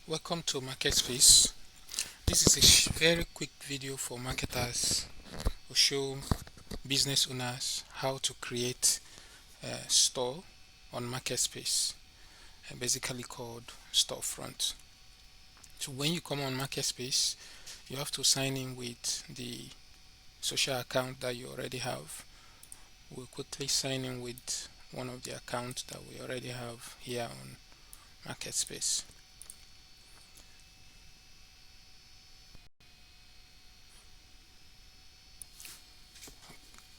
Welcome to MarketSpase. This is a very quick video for marketers to show business owners how to create a store on MarketSpase, basically called storefront. So when you come on MarketSpase, you have to sign in with the social account that you already have. We'll quickly sign in with one of the accounts that we already have here on MarketSpase.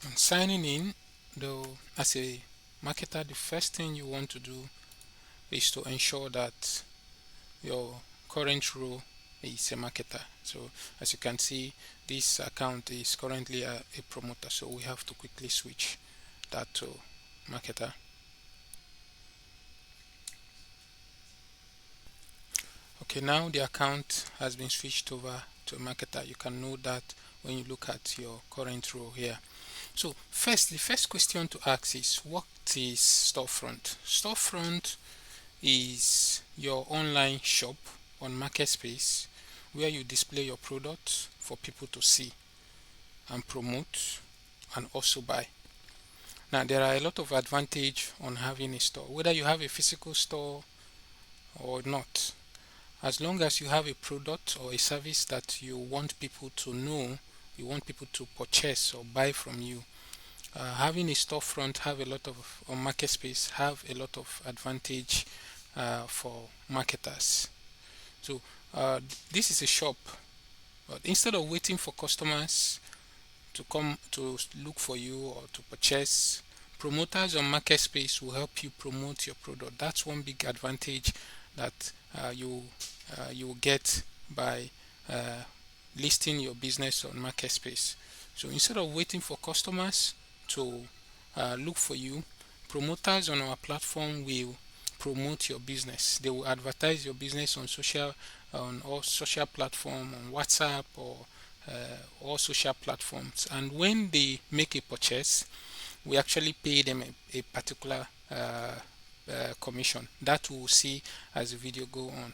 And signing in, though, as a marketer, the first thing you want to do is to ensure that your current role is a marketer. So as you can see, this account is currently a promoter, so we have to quickly switch that to marketer. Okay, now the account has been switched over to a marketer. You can know that when you look at your current role here. So first, the first question to ask is, what is storefront? Storefront is your online shop on MarketSpase where you display your products for people to see and promote and also buy. Now there are a lot of advantage on having a store, whether you have a physical store or not. As long as you have a product or a service that you want people to know, you want people to purchase or buy from you, having a storefront have a lot of on MarketSpase have a lot of advantage for marketers. So this is a shop, but instead of waiting for customers to come to look for you or to purchase, promoters on MarketSpase will help you promote your product. That's one big advantage that you will get by listing your business on MarketSpase. So instead of waiting for customers to look for you, promoters on our platform will promote your business. They will advertise your business on all social platforms, on WhatsApp or all social platforms. And when they make a purchase, we actually pay them a particular commission that we will see as the video go on.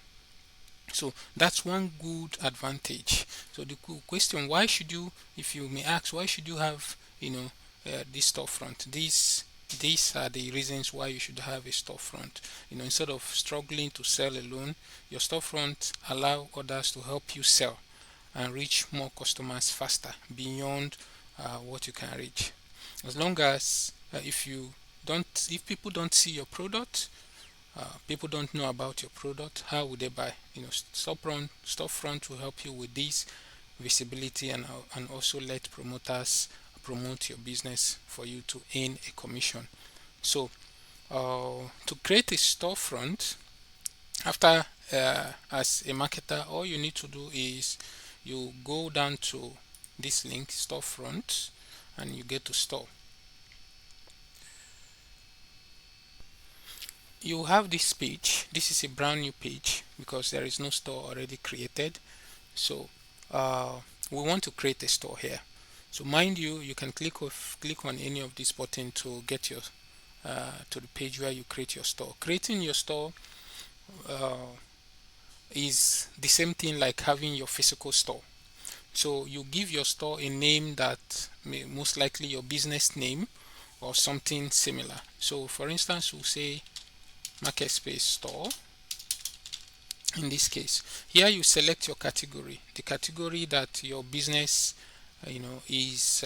So that's one good advantage. So the question, why should you, if you may ask, why should you have this storefront? These are the reasons why you should have a storefront. Instead of struggling to sell alone, your storefront allow others to help you sell and reach more customers faster beyond what you can reach. As long as if people don't see your product, people don't know about your product, how would they buy? Storefront will help you with this visibility and also let promoters promote your business for you to earn a commission. So to create a storefront, after as a marketer, all you need to do is you go down to this link, storefront, and you get to store. You have this page. This is a brand new page because there is no store already created. So we want to create a store here. So mind you, you can click on any of these buttons to get your to the page where you create your store. Creating your store is the same thing like having your physical store. So you give your store a name that may most likely your business name or something similar. So for instance, we'll say MarketSpase store. In this case, here you select your category, the category that your business is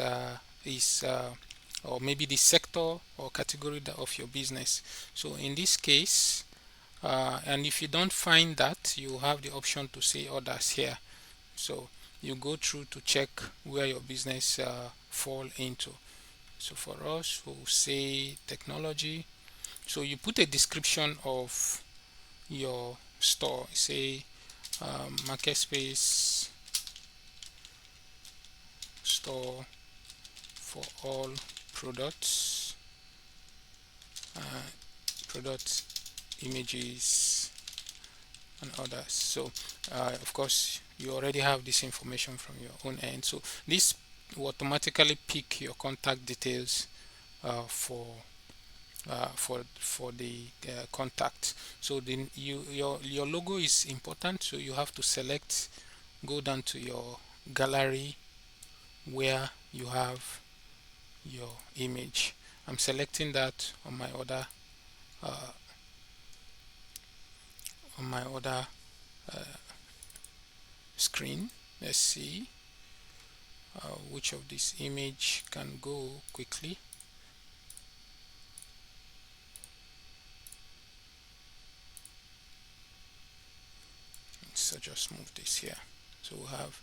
or maybe the sector or category of your business. So in this case, and if you don't find that, you have the option to say others here. So you go through to check where your business fall into. So for us, we'll say technology. So you put a description of your store, say MarketSpase store for all products, product images and others. So of course you already have this information from your own end, so this will automatically pick your contact details for for the contact. So then your logo is important, so you have to select, go down to your gallery where you have your image. I'm selecting that on my other uh, on my other screen. Let's see which of this image can go quickly. So just move this here. So we'll have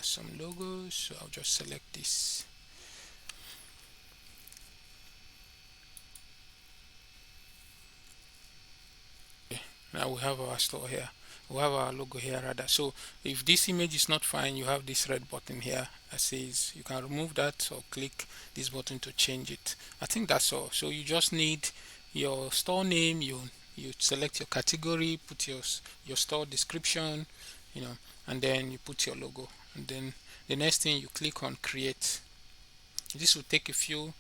some logos. So I'll just select this. Now we have our store here. We have our logo here rather. So if this image is not fine, you have this red button here that says you can remove that or click this button to change it. I think that's all. So you just need your store name, you select your category, put your store description, and then you put your logo, and then the next thing you click on create. This will take a few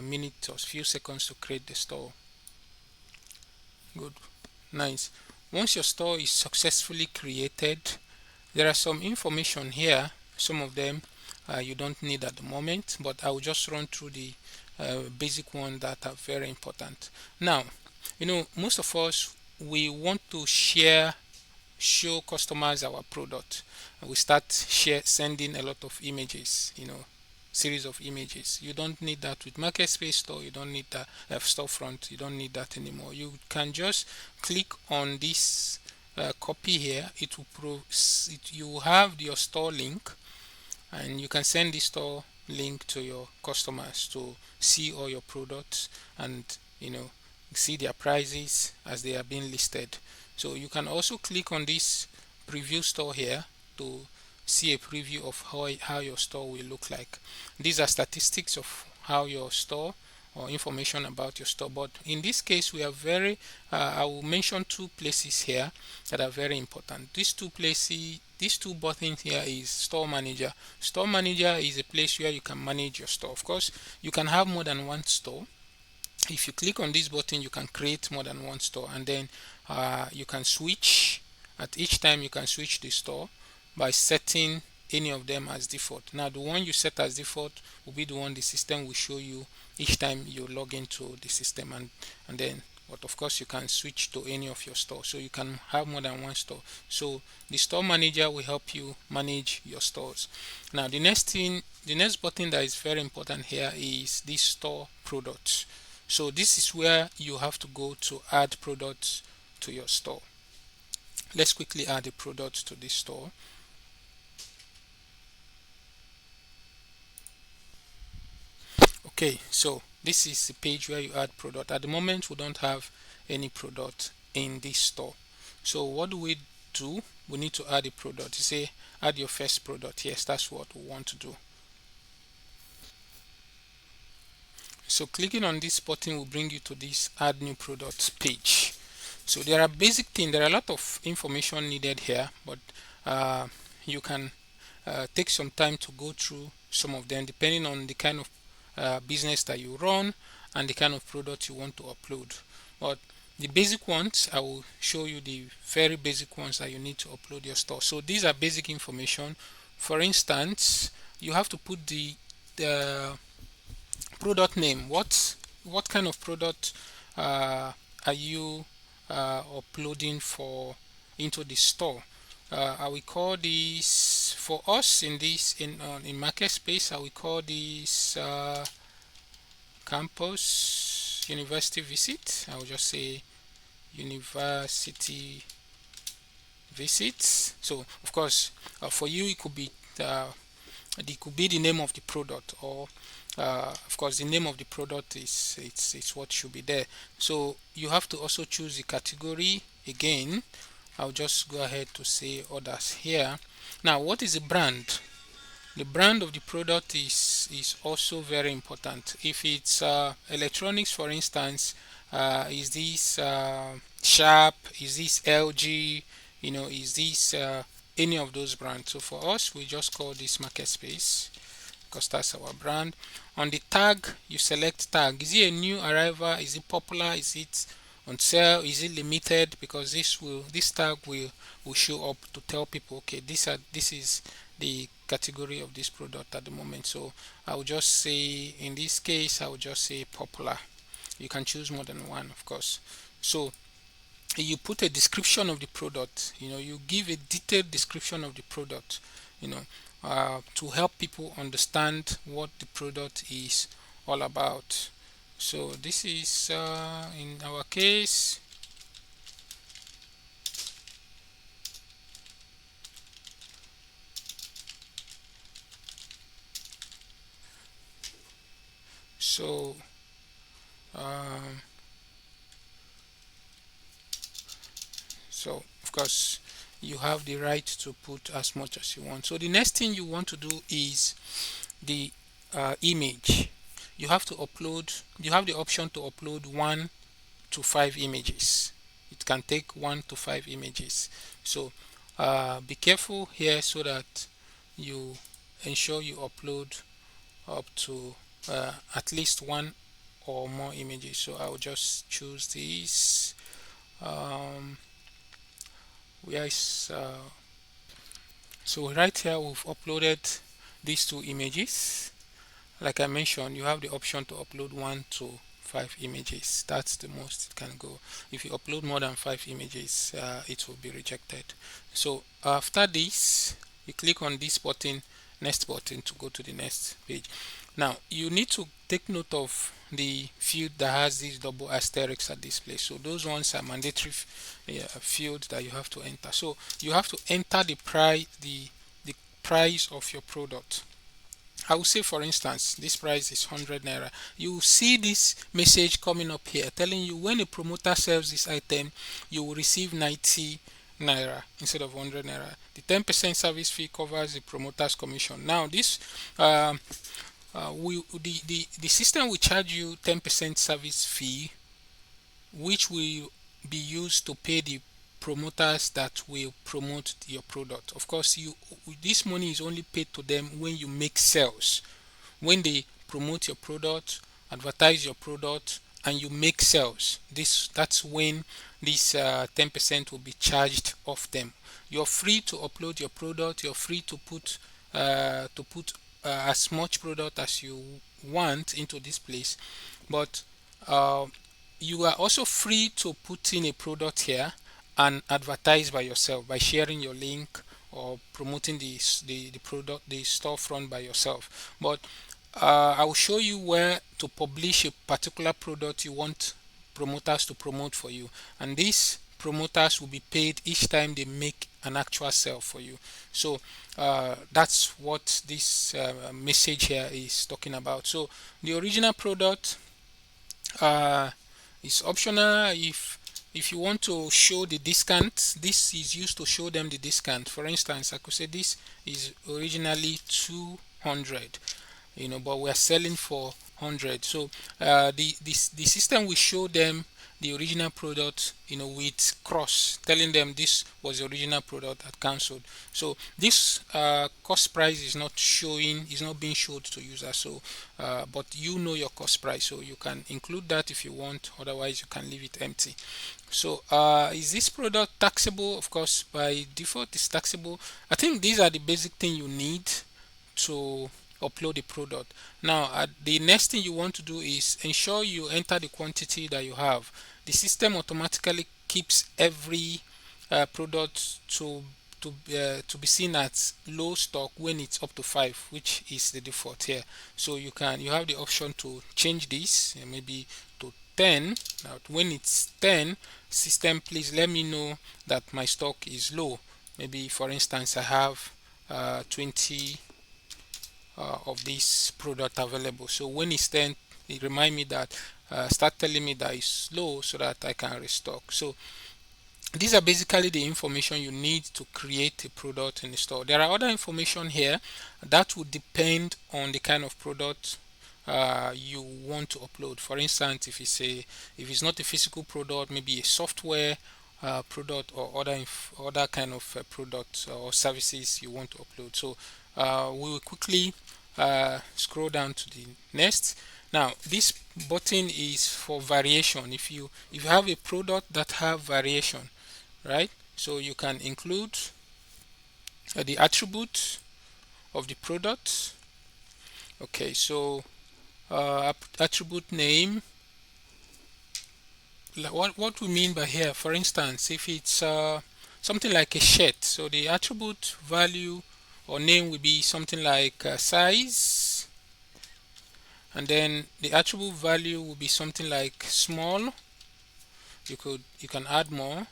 minutes or few seconds to create the store. Good. Nice. Once your store is successfully created, there are some information here. Some of them you don't need at the moment, but I will just run through the basic ones that are very important. Now, most of us, we want to show customers our product, and we start sending a lot of images, series of images. You don't need that with MarketSpase store. You don't need that storefront. You don't need that anymore. You can just click on this copy here. It will you have your store link, and you can send this store link to your customers to see all your products and see their prices as they are being listed. So you can also click on this preview store here to see a preview of how your store will look like. These are statistics of how your store or information about your store, but in this case we are I will mention two places here that are very important. These two buttons here is store manager. Store manager is a place where you can manage your store. Of course, you can have more than one store. If you click on this button, you can create more than one store, and then you can switch. At each time you can switch the store by setting any of them as default. Now the one you set as default will be the one the system will show you each time you log into the system, and then, but of course you can switch to any of your stores, so you can have more than one store. So the store manager will help you manage your stores. Now the next button that is very important here is this store products. So this is where you have to go to add products to your store. Let's quickly add a product to this store. Okay, so this is the page where you add product. At the moment we don't have any product in this store. So what do? We need to add a product. You say add your first product. Yes, that's what we want to do. So clicking on this button will bring you to this add new products page. So there are basic things, there are a lot of information needed here, but you can take some time to go through some of them depending on the kind of business that you run and the kind of product you want to upload. But the basic ones, I will show you the very basic ones that you need to upload your store. So these are basic information. For instance, you have to put the product name. What kind of product are you uploading into the store? I will call this, for us in MarketSpase, I will call this campus university visit. I will just say university visits. So of course for you it could be the name of the product, or of course the name of the product it's what should be there. So you have to also choose the category. Again, I'll just go ahead to say others here. Now, what is the brand? The brand of the product is also very important. If it's electronics, for instance, is this Sharp, is this LG, is this any of those brands? So for us, we just call this MarketSpase, because that's our brand. On the tag, you select tag. Is it a new arrival? Is it popular? Is it on sale? Is it limited? Because this tag will show up to tell people, okay, this is the category of this product at the moment. So I will just say, in this case, I will just say popular. You can choose more than one, of course. So you put a description of the product, you give a detailed description of the product, to help people understand what the product is all about. So this is in our case. So um, so of course you have the right to put as much as you want. So the next thing you want to do is the image. You have to upload, you have the option to upload 1 to 5 images. It can take 1 to 5 images. So be careful here so that you ensure you upload up to at least one or more images. So I will just choose these. Where is so right here we've uploaded these 2 images. Like I mentioned, you have the option to upload 1 to 5 images. That's the most it can go. If you upload more than 5 images, it will be rejected. So after this, you click on this button, next button, to go to the next page. Now you need to take note of the field that has these double asterisks at this place. So those ones are mandatory fields that you have to enter. So you have to enter the price of your product. I will say, for instance, this price is 100 naira. You will see this message coming up here telling you when a promoter sells this item, you will receive 90 naira instead of 100 naira. The 10% service fee covers the promoter's commission. Now this the system will charge you 10% service fee, which will be used to pay the promoters that will promote your product. Of course, this money is only paid to them when you make sales. When they promote your product, advertise your product, and you make sales, that's when this 10% will be charged off them. You're free to upload your product. You're free to put as much product as you want into this place, but you are also free to put in a product here and advertise by yourself by sharing your link or promoting the product, the storefront, by yourself. But I will show you where to publish a particular product you want promoters to promote for you, and these promoters will be paid each time they make an actual sale for you. So that's what this message here is talking about. So the original product is optional. If you want to show the discount, this is used to show them the discount. For instance, I could say this is originally 200, but we're selling for 100. So the system will show them the original product, with cross, telling them this was the original product at cancelled. So this cost price is not being showed to users. So but your cost price, so you can include that if you want. Otherwise, you can leave it empty. So is this product taxable? Of course, by default it's taxable. I think these are the basic things you need to upload the product. Now the next thing you want to do is ensure you enter the quantity that you have. The system automatically keeps every product to be seen as low stock when it's up to 5, which is the default here. So you have the option to change this, maybe to 10. Now when it's 10, system, please let me know that my stock is low. Maybe, for instance, I have 20 of this product available. So when it's 10, it remind me that start telling me that it's low so that I can restock. So these are basically the information you need to create a product in the store. There are other information here that would depend on the kind of product you want to upload. For instance, if it's not a physical product, maybe a software product or other kind of product or services you want to upload. So we will quickly scroll down to the next. Now this button is for variation. If you have a product that have variation, right, so you can include the attribute of the product. Okay, so attribute name, what we mean by here, for instance, if it's something like a shirt, so the attribute value or name will be something like size, and then the attribute value will be something like small. You can add more.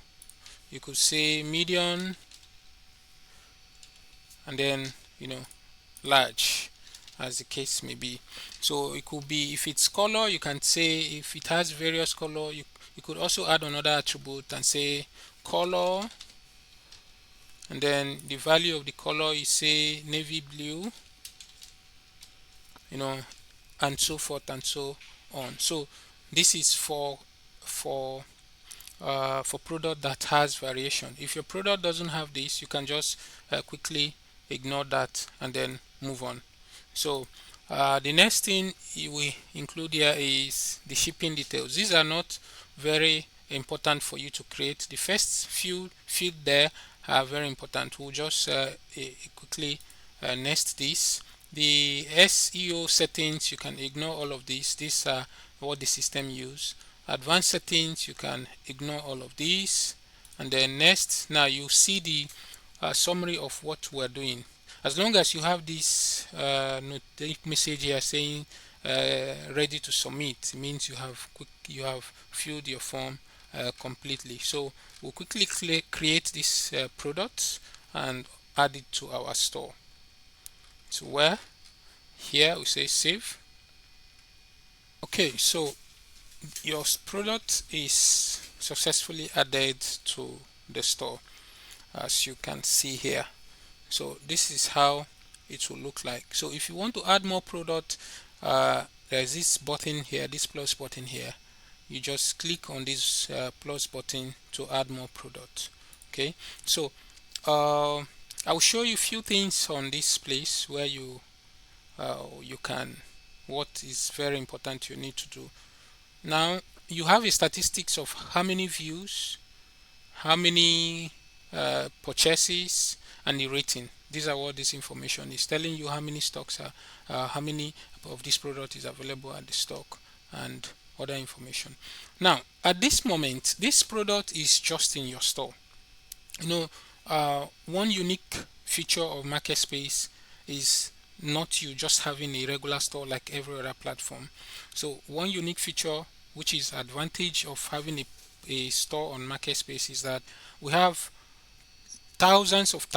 You could say medium, and then large, as the case may be. So it could be, if it's color, you can say if it has various color, you could also add another attribute and say color, and then the value of the color is say navy blue, and so forth and so on. So this is for product that has variation. If your product doesn't have this, you can just quickly ignore that and then move on. So the next thing we include here is the shipping details. These are not very important for you to create. The first few field there are very important. We'll just quickly nest this. The SEO settings, you can ignore all of these. These are what the system use. Advanced settings, you can ignore all of these. And then next, now you see the summary of what we're doing. As long as you have this message here saying ready to submit, it means you have filled your form completely. So we'll quickly create this product and add it to our store. So where here we say save. Okay, so your product is successfully added to the store, as you can see here. So this is how it will look like. So if you want to add more product, there's this button here, this plus button here. You just click on this plus button to add more product. Okay, so I will show you a few things on this place where you can, what is very important you need to do. Now you have a statistics of how many views, how many purchases, and the rating. These are what this information is telling you: how many stocks are, how many of this product is available at the stock, and other information. Now at this moment, this product is just in your store. One unique feature of MarketSpase is not you just having a regular store like every other platform. So one unique feature, which is advantage of having a store on MarketSpase, is that we have thousands of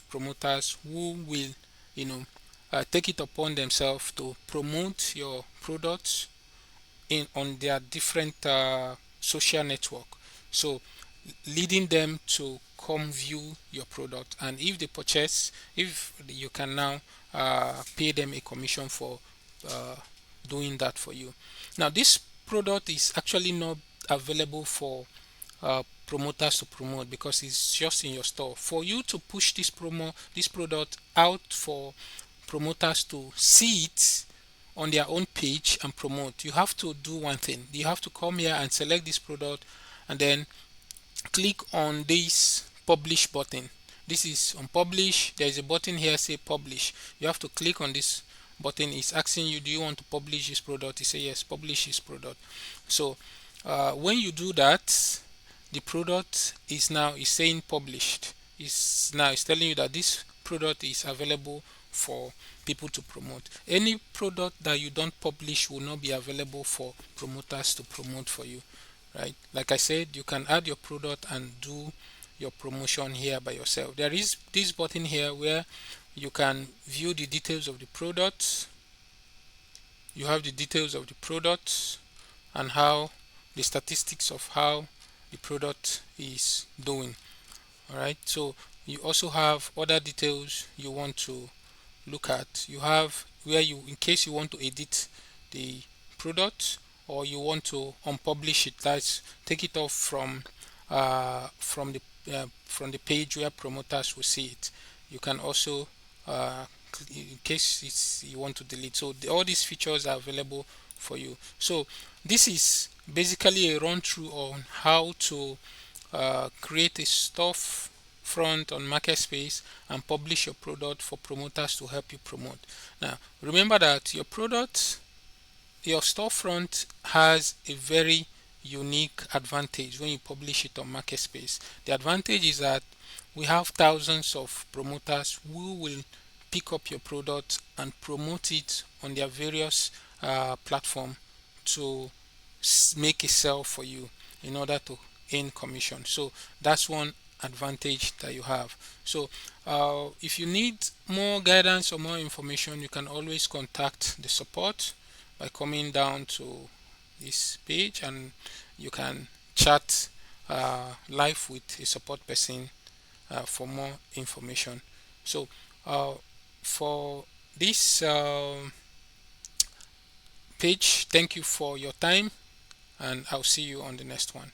promoters who will take it upon themselves to promote your products on their different social network, so leading them to come view your product, and if they purchase, if you can now pay them a commission for doing that for you. Now this product is actually not available for promoters to promote because it's just in your store. For you to push this product out for promoters to see it on their own page and promote, you have to do one thing. You have to come here and select this product and then click on this publish button. This is on publish. There is a button here say publish. You have to click on this button. It's asking you, do you want to publish this product? You say yes, publish this product. So when you do that, the product is saying published. It's telling you that this product is available for people to promote. Any product that you don't publish will not be available for promoters to promote for you, right? Like I said, you can add your product and do your promotion here by yourself. There is this button here where you can view the details of the product. You have the details of the product and how the statistics of how the product is doing. All right, so you also have other details you want to look at. You have where you, in case you want to edit the product or you want to unpublish it, that's take it off from the page where promoters will see it. You can also in case you want to delete. So all these features are available for you. So this is basically a run through on how to create a storefront on MarketSpace and publish your product for promoters to help you promote. Now remember that your storefront has a very unique advantage when you publish it on MarketSpace. The advantage is that we have thousands of promoters who will pick up your product and promote it on their various platform to make a sell for you in order to earn commission. So that's one advantage that you have. So if you need more guidance or more information, you can always contact the support by coming down to this page, and you can chat live with a support person for more information. So for this page, thank you for your time, and I'll see you on the next one.